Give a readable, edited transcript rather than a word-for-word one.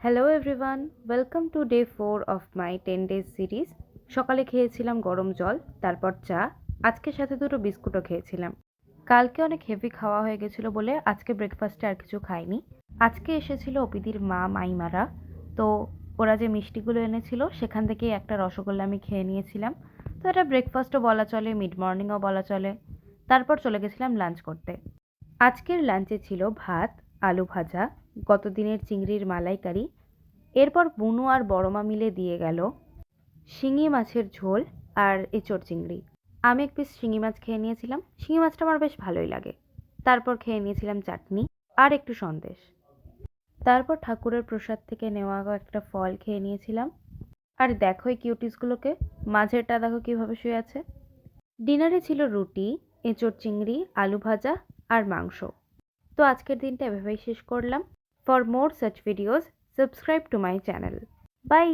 Hello everyone, welcome to day 4 of my 10 days series. সকালে খেয়েছিলাম গরম জল, তারপর চা, আজকে সাথে দুটো বিস্কুটও খেয়েছিলাম। কালকে অনেক হেভি খাওয়া হয়ে গেছিলো বলে আজকে ব্রেকফাস্টে আর কিছু খাইনি। আজকে এসেছিল অপিদির মা মাইমারা, তো ওরা যে মিষ্টিগুলো এনেছিল সেখান থেকেই একটা রসগোল্লা আমি খেয়ে নিয়েছিলাম। তো এটা ব্রেকফাস্টও বলা চলে, মিড মর্নিংও বলা চলে। তারপর চলে গেছিলাম লাঞ্চ করতে। আজকের লাঞ্চে ছিল ভাত, আলু ভাজা, গতদিনের চিংড়ির মালাইকারি। এরপর বুনু আর বড়মা মিলে দিয়ে গেল শিঙি মাছের ঝোল আর এঁচোড় চিংড়ি। আমি এক পিস শিঙি মাছ খেয়ে নিয়েছিলাম, শিঙি মাছটা আমার বেশ ভালোই লাগে। তারপর খেয়ে নিয়েছিলাম চাটনি আর একটু সন্দেশ। তারপর ঠাকুরের প্রসাদ থেকে নেওয়া একটা ফল খেয়ে নিয়েছিলাম। আর দেখো এই কিউটিসগুলোকে, মাঝেরটা দেখো কিভাবে শুয়ে আছে। ডিনারে ছিল রুটি, এঁচোড় চিংড়ি, আলু ভাজা আর মাংস। তো আজকের দিনটা এভাবেই শেষ করলাম। For more such videos subscribe to my channel. By.